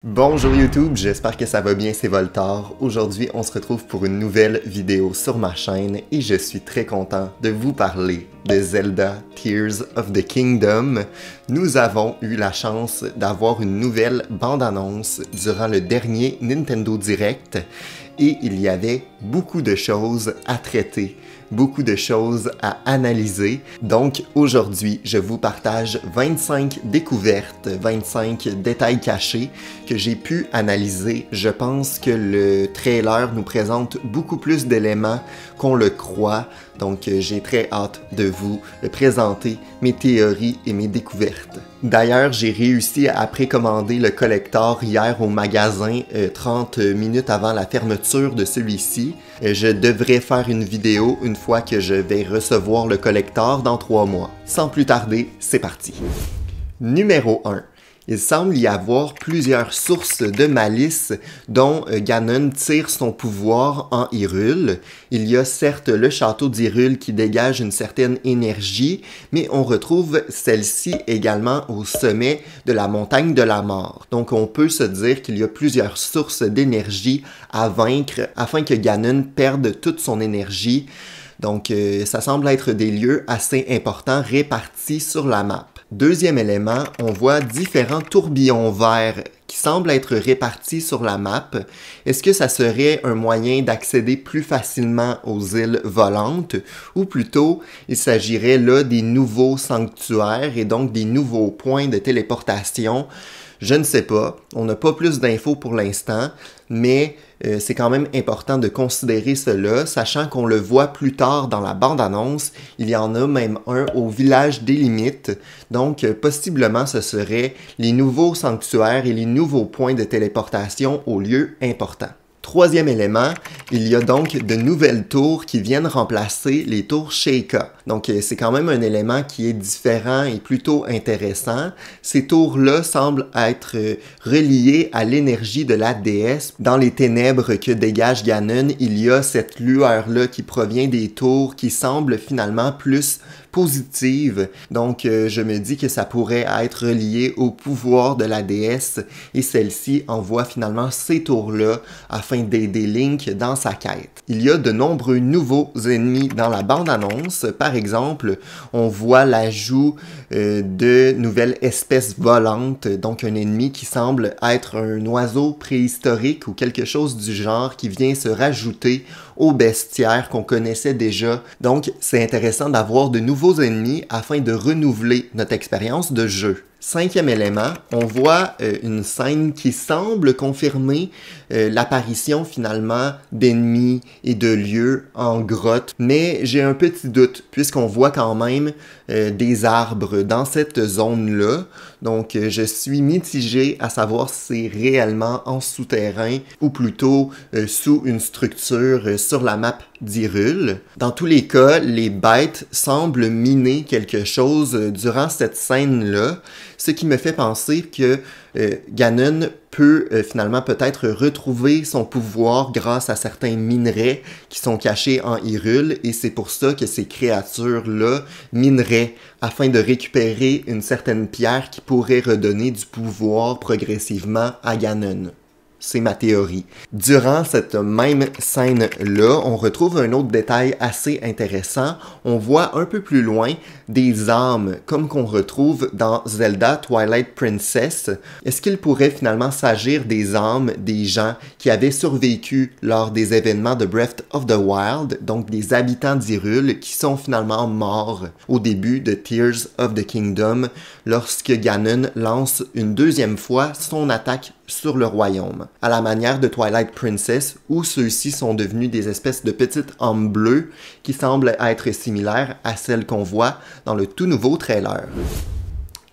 Bonjour YouTube, j'espère que ça va bien, c'est Voltar. Aujourd'hui, on se retrouve pour une nouvelle vidéo sur ma chaîne et je suis très content de vous parler de Zelda Tears of the Kingdom. Nous avons eu la chance d'avoir une nouvelle bande-annonce durant le dernier Nintendo Direct et il y avait beaucoup de choses à traiter, beaucoup de choses à analyser. Donc aujourd'hui, je vous partage 25 découvertes, 25 détails cachés que j'ai pu analyser. Je pense que le trailer nous présente beaucoup plus d'éléments qu'on le croit. Donc j'ai très hâte de vous présenter mes théories et mes découvertes. D'ailleurs, j'ai réussi à précommander le collector hier au magasin 30 minutes avant la fermeture de celui-ci. Je devrais faire une vidéo une fois que je vais recevoir le collector dans 3 mois. Sans plus tarder, c'est parti. Numéro 1. Il semble y avoir plusieurs sources de malice dont Ganon tire son pouvoir en Hyrule. Il y a certes le château d'Hyrule qui dégage une certaine énergie, mais on retrouve celle-ci également au sommet de la montagne de la mort. Donc on peut se dire qu'il y a plusieurs sources d'énergie à vaincre afin que Ganon perde toute son énergie. Donc ça semble être des lieux assez importants répartis sur la map. Deuxième élément, on voit différents tourbillons verts qui semblent être répartis sur la map. Est-ce que ça serait un moyen d'accéder plus facilement aux îles volantes ou plutôt il s'agirait là des nouveaux sanctuaires et donc des nouveaux points de téléportation? Je ne sais pas, on n'a pas plus d'infos pour l'instant, mais c'est quand même important de considérer cela, sachant qu'on le voit plus tard dans la bande-annonce, il y en a même un au village des limites, donc possiblement ce seraient les nouveaux sanctuaires et les nouveaux points de téléportation aux lieux importants. Troisième élément, il y a donc de nouvelles tours qui viennent remplacer les tours Sheikah. Donc c'est quand même un élément qui est différent et plutôt intéressant. Ces tours-là semblent être reliées à l'énergie de la déesse. Dans les ténèbres que dégage Ganon, il y a cette lueur-là qui provient des tours qui semble finalement plus positive. Donc je me dis que ça pourrait être relié au pouvoir de la déesse et celle-ci envoie finalement ces tours-là afin d'aider Link dans sa quête. Il y a de nombreux nouveaux ennemis dans la bande-annonce. Par exemple, on voit l'ajout de nouvelles espèces volantes, donc un ennemi qui semble être un oiseau préhistorique ou quelque chose du genre qui vient se rajouter au bestiaire qu'on connaissait déjà. Donc c'est intéressant d'avoir de nouveaux ennemis afin de renouveler notre expérience de jeu. Cinquième élément, on voit une scène qui semble confirmer l'apparition finalement d'ennemis et de lieux en grotte, mais j'ai un petit doute puisqu'on voit quand même des arbres dans cette zone-là, donc je suis mitigé à savoir si c'est réellement en souterrain ou plutôt sous une structure sur la map d'Hyrule. Dans tous les cas, les bêtes semblent miner quelque chose durant cette scène-là, ce qui me fait penser que Ganon peut finalement peut-être retrouver son pouvoir grâce à certains minerais qui sont cachés en Hyrule et c'est pour ça que ces créatures-là mineraient afin de récupérer une certaine pierre qui pourrait redonner du pouvoir progressivement à Ganon. C'est ma théorie. Durant cette même scène-là, on retrouve un autre détail assez intéressant. On voit un peu plus loin des âmes, comme qu'on retrouve dans Zelda Twilight Princess. Est-ce qu'il pourrait finalement s'agir des âmes des gens qui avaient survécu lors des événements de Breath of the Wild, donc des habitants d'Hyrule qui sont finalement morts au début de Tears of the Kingdom lorsque Ganon lance une deuxième fois son attaque sur le royaume, à la manière de Twilight Princess, où ceux-ci sont devenus des espèces de petites âmes bleues qui semblent être similaires à celles qu'on voit dans le tout nouveau trailer.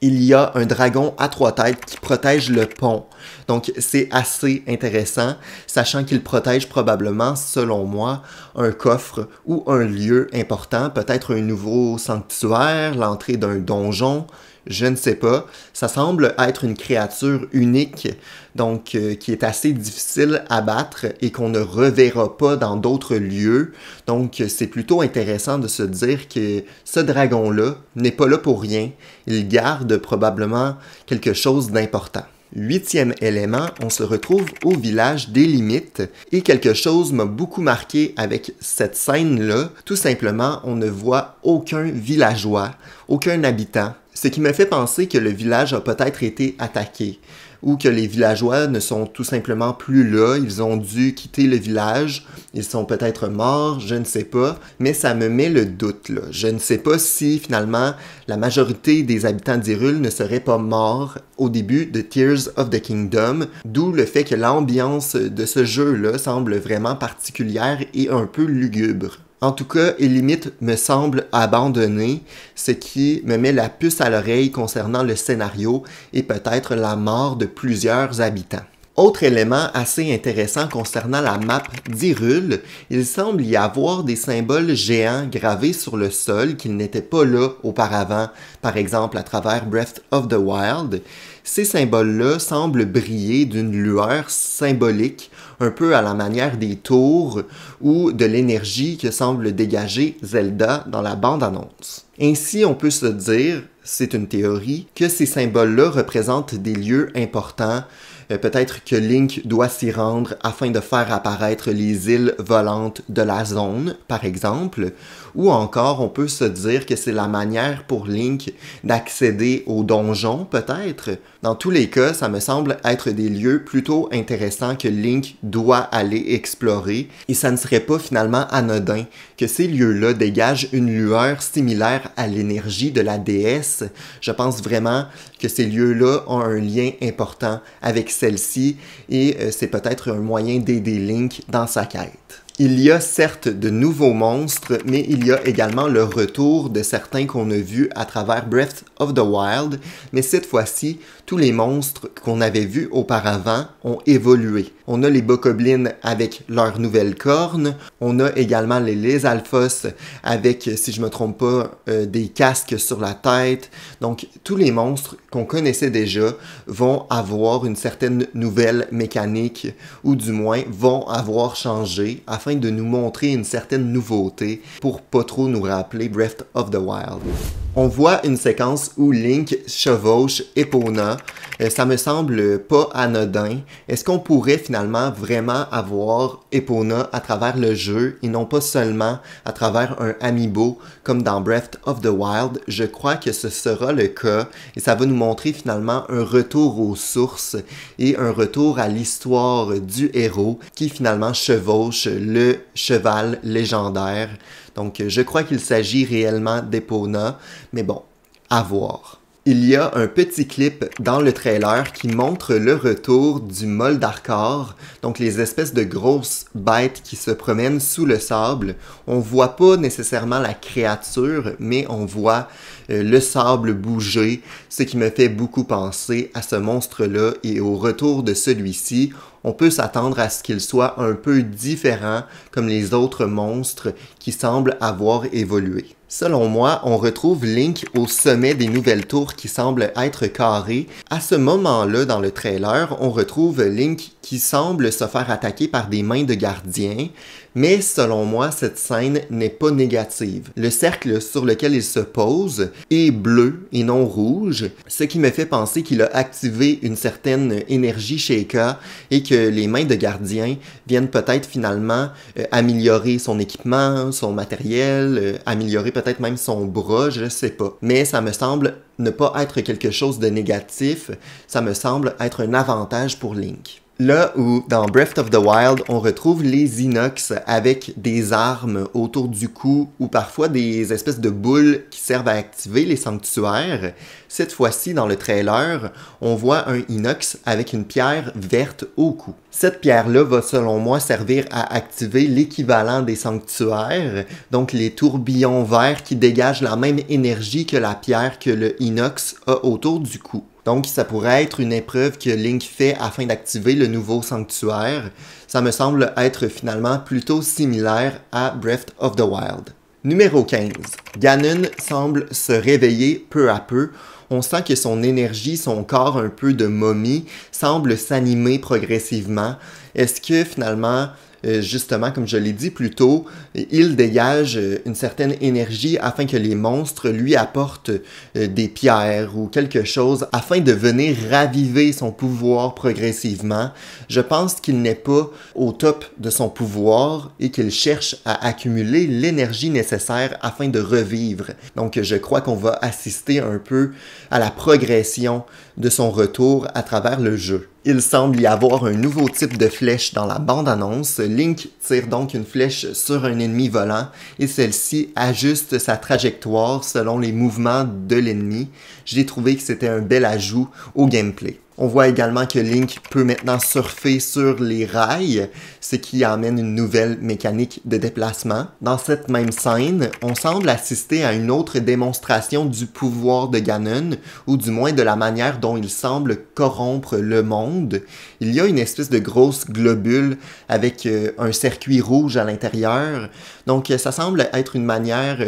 Il y a un dragon à 3 têtes qui protège le pont. Donc c'est assez intéressant, sachant qu'il protège probablement, selon moi, un coffre ou un lieu important, peut-être un nouveau sanctuaire, l'entrée d'un donjon, je ne sais pas. Ça semble être une créature unique, donc qui est assez difficile à battre et qu'on ne reverra pas dans d'autres lieux. Donc c'est plutôt intéressant de se dire que ce dragon-là n'est pas là pour rien. Il garde probablement quelque chose d'important. 8e élément, on se retrouve au village des Limites et quelque chose m'a beaucoup marqué avec cette scène-là. Tout simplement, on ne voit aucun villageois, aucun habitant, ce qui me fait penser que le village a peut-être été attaqué ou que les villageois ne sont tout simplement plus là, ils ont dû quitter le village, ils sont peut-être morts, je ne sais pas, mais ça me met le doute là. Je ne sais pas si finalement la majorité des habitants d'Hyrule ne seraient pas morts au début de Tears of the Kingdom, d'où le fait que l'ambiance de ce jeu-là semble vraiment particulière et un peu lugubre. En tout cas, Limite me semble abandonné, ce qui me met la puce à l'oreille concernant le scénario et peut-être la mort de plusieurs habitants. Autre élément assez intéressant concernant la map d'Hyrule, il semble y avoir des symboles géants gravés sur le sol qui n'étaient pas là auparavant, par exemple à travers Breath of the Wild. Ces symboles-là semblent briller d'une lueur symbolique, un peu à la manière des tours ou de l'énergie que semble dégager Zelda dans la bande-annonce. Ainsi, on peut se dire, c'est une théorie, que ces symboles-là représentent des lieux importants. Peut-être que Link doit s'y rendre afin de faire apparaître les îles volantes de la zone, par exemple, ou encore on peut se dire que c'est la manière pour Link d'accéder au donjon, peut-être. Dans tous les cas, ça me semble être des lieux plutôt intéressants que Link doit aller explorer, et ça ne serait pas finalement anodin que ces lieux-là dégagent une lueur similaire à l'énergie de la déesse. Je pense vraiment que ces lieux-là ont un lien important avec celle-ci et c'est peut-être un moyen d'aider Link dans sa quête. Il y a certes de nouveaux monstres, mais il y a également le retour de certains qu'on a vus à travers Breath of the Wild, mais cette fois-ci, tous les monstres qu'on avait vus auparavant ont évolué. On a les bokoblins avec leurs nouvelles cornes, on a également les Lizalfos avec, si je me trompe pas, des casques sur la tête. Donc tous les monstres qu'on connaissait déjà vont avoir une certaine nouvelle mécanique, ou du moins vont avoir changé afin de nous montrer une certaine nouveauté pour pas trop nous rappeler Breath of the Wild. On voit une séquence où Link chevauche Epona. Ça me semble pas anodin. Est-ce qu'on pourrait finalement vraiment avoir Epona à travers le jeu et non pas seulement à travers un amiibo comme dans Breath of the Wild? Je crois que ce sera le cas et ça va nous montrer finalement un retour aux sources et un retour à l'histoire du héros qui finalement chevauche le cheval légendaire. Donc je crois qu'il s'agit réellement d'Epona, mais bon, à voir. Il y a un petit clip dans le trailer qui montre le retour du Moldarkor, donc les espèces de grosses bêtes qui se promènent sous le sable. On voit pas nécessairement la créature, mais on voit le sable bouger, ce qui me fait beaucoup penser à ce monstre-là et au retour de celui-ci. On peut s'attendre à ce qu'il soit un peu différent comme les autres monstres qui semblent avoir évolué. Selon moi, on retrouve Link au sommet des nouvelles tours qui semblent être carrées. À ce moment-là, dans le trailer, on retrouve Link qui semble se faire attaquer par des mains de gardiens, mais selon moi, cette scène n'est pas négative. Le cercle sur lequel il se pose est bleu et non rouge, ce qui me fait penser qu'il a activé une certaine énergie Sheikah et que les mains de gardien viennent peut-être finalement améliorer son équipement, son matériel, améliorer peut-être même son bras, je sais pas. Mais ça me semble ne pas être quelque chose de négatif, ça me semble être un avantage pour Link. Là où, dans Breath of the Wild, on retrouve les Inox avec des armes autour du cou ou parfois des espèces de boules qui servent à activer les sanctuaires, cette fois-ci, dans le trailer, on voit un Inox avec une pierre verte au cou. Cette pierre-là va, selon moi, servir à activer l'équivalent des sanctuaires, donc les tourbillons verts qui dégagent la même énergie que la pierre que le Inox a autour du cou. Donc, ça pourrait être une épreuve que Link fait afin d'activer le nouveau sanctuaire. Ça me semble être finalement plutôt similaire à Breath of the Wild. Numéro 15. Ganon semble se réveiller peu à peu. On sent que son énergie, son corps un peu de momie, semble s'animer progressivement. Est-ce que finalement, justement, comme je l'ai dit plus tôt, il dégage une certaine énergie afin que les monstres lui apportent des pierres ou quelque chose afin de venir raviver son pouvoir progressivement. Je pense qu'il n'est pas au top de son pouvoir et qu'il cherche à accumuler l'énergie nécessaire afin de revivre. Donc je crois qu'on va assister un peu à la progression de son retour à travers le jeu. Il semble y avoir un nouveau type de flèche dans la bande-annonce. Link tire donc une flèche sur un ennemi volant et celle-ci ajuste sa trajectoire selon les mouvements de l'ennemi. J'ai trouvé que c'était un bel ajout au gameplay. On voit également que Link peut maintenant surfer sur les rails, ce qui amène une nouvelle mécanique de déplacement. Dans cette même scène, on semble assister à une autre démonstration du pouvoir de Ganon, ou du moins de la manière dont il semble corrompre le monde. Il y a une espèce de grosse globule avec un circuit rouge à l'intérieur. Donc ça semble être une manière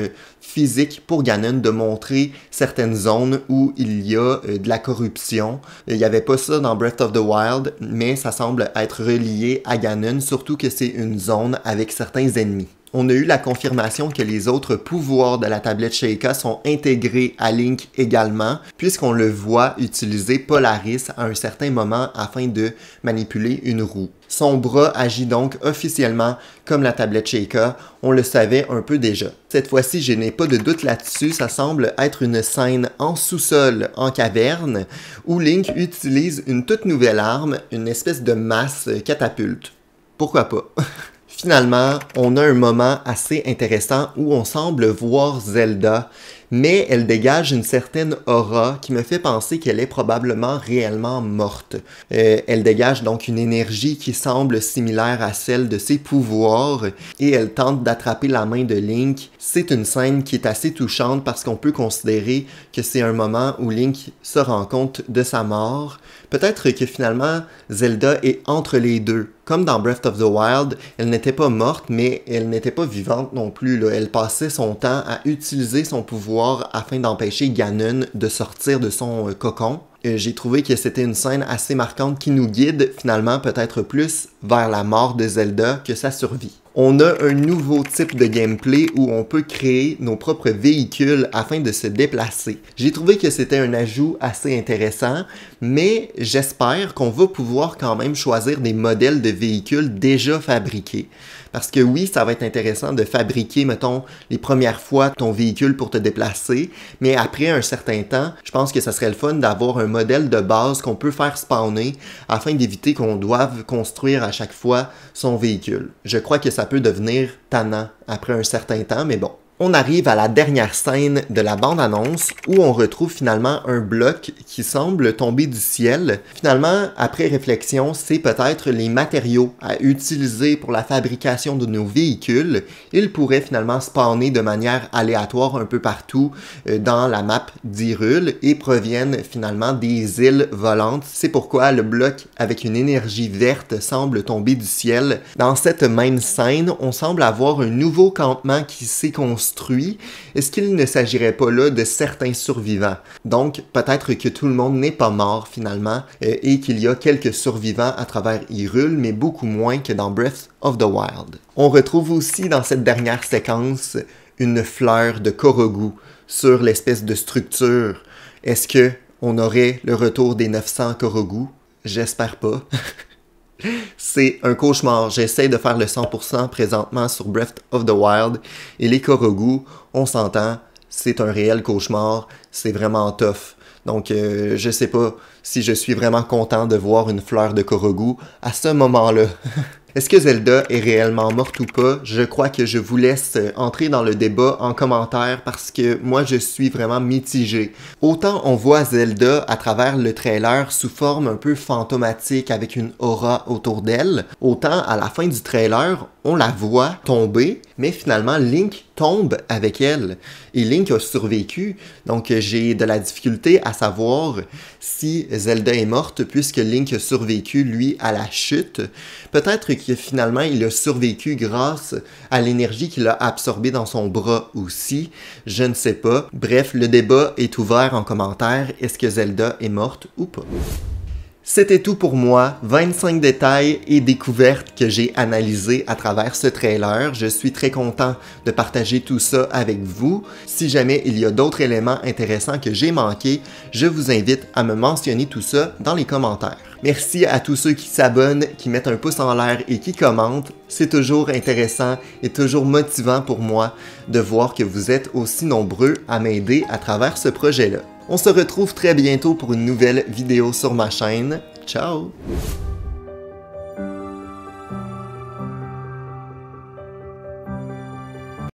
physique pour Ganon de montrer certaines zones où il y a de la corruption. Il n'y avait pas ça dans Breath of the Wild, mais ça semble être relié à Ganon, surtout que c'est une zone avec certains ennemis. On a eu la confirmation que les autres pouvoirs de la tablette Sheikah sont intégrés à Link également, puisqu'on le voit utiliser Polaris à un certain moment afin de manipuler une roue. Son bras agit donc officiellement comme la tablette Sheikah, on le savait un peu déjà. Cette fois-ci, je n'ai pas de doute là-dessus, ça semble être une scène en sous-sol, en caverne, où Link utilise une toute nouvelle arme, une espèce de masse catapulte. Pourquoi pas? Finalement, on a un moment assez intéressant où on semble voir Zelda, mais elle dégage une certaine aura qui me fait penser qu'elle est probablement réellement morte. Elle dégage donc une énergie qui semble similaire à celle de ses pouvoirs et elle tente d'attraper la main de Link. C'est une scène qui est assez touchante parce qu'on peut considérer que c'est un moment où Link se rend compte de sa mort. Peut-être que finalement, Zelda est entre les deux. Comme dans Breath of the Wild, elle n'était pas morte, mais elle n'était pas vivante non plus, là. Elle passait son temps à utiliser son pouvoir afin d'empêcher Ganon de sortir de son cocon. J'ai trouvé que c'était une scène assez marquante qui nous guide finalement peut-être plus vers la mort de Zelda que sa survie. On a un nouveau type de gameplay où on peut créer nos propres véhicules afin de se déplacer. J'ai trouvé que c'était un ajout assez intéressant, mais j'espère qu'on va pouvoir quand même choisir des modèles de véhicules déjà fabriqués. Parce que oui, ça va être intéressant de fabriquer, mettons, les premières fois ton véhicule pour te déplacer, mais après un certain temps, je pense que ça serait le fun d'avoir un modèle de base qu'on peut faire spawner afin d'éviter qu'on doive construire à chaque fois son véhicule. Je crois que ça peut devenir tannant après un certain temps, mais bon. On arrive à la dernière scène de la bande-annonce où on retrouve finalement un bloc qui semble tomber du ciel. Finalement, après réflexion, c'est peut-être les matériaux à utiliser pour la fabrication de nos véhicules. Ils pourraient finalement spawner de manière aléatoire un peu partout dans la map d'Hyrule et proviennent finalement des îles volantes. C'est pourquoi le bloc avec une énergie verte semble tomber du ciel. Dans cette même scène, on semble avoir un nouveau campement qui s'est construit. Est-ce qu'il ne s'agirait pas là de certains survivants? Donc, peut-être que tout le monde n'est pas mort finalement et qu'il y a quelques survivants à travers Hyrule, mais beaucoup moins que dans Breath of the Wild. On retrouve aussi dans cette dernière séquence une fleur de Korogu sur l'espèce de structure. Est-ce que on aurait le retour des 900 Korogu? J'espère pas. C'est un cauchemar. J'essaie de faire le 100% présentement sur Breath of the Wild. Et les Korogu, on s'entend, c'est un réel cauchemar. C'est vraiment tough. Donc, je sais pas si je suis vraiment content de voir une fleur de Korogu à ce moment-là. Est-ce que Zelda est réellement morte ou pas? Je crois que je vous laisse entrer dans le débat en commentaire parce que moi je suis vraiment mitigé. Autant on voit Zelda à travers le trailer sous forme un peu fantomatique avec une aura autour d'elle, autant à la fin du trailer on la voit tomber, mais finalement Link tombe avec elle. Et Link a survécu, donc j'ai de la difficulté à savoir si Zelda est morte puisque Link a survécu lui à la chute. Peut-être que finalement il a survécu grâce à l'énergie qu'il a absorbée dans son bras aussi, je ne sais pas. Bref, le débat est ouvert en commentaire, est-ce que Zelda est morte ou pas? C'était tout pour moi, 25 détails et découvertes que j'ai analysées à travers ce trailer. Je suis très content de partager tout ça avec vous. Si jamais il y a d'autres éléments intéressants que j'ai manqués, je vous invite à me mentionner tout ça dans les commentaires. Merci à tous ceux qui s'abonnent, qui mettent un pouce en l'air et qui commentent. C'est toujours intéressant et toujours motivant pour moi de voir que vous êtes aussi nombreux à m'aider à travers ce projet-là. On se retrouve très bientôt pour une nouvelle vidéo sur ma chaîne. Ciao!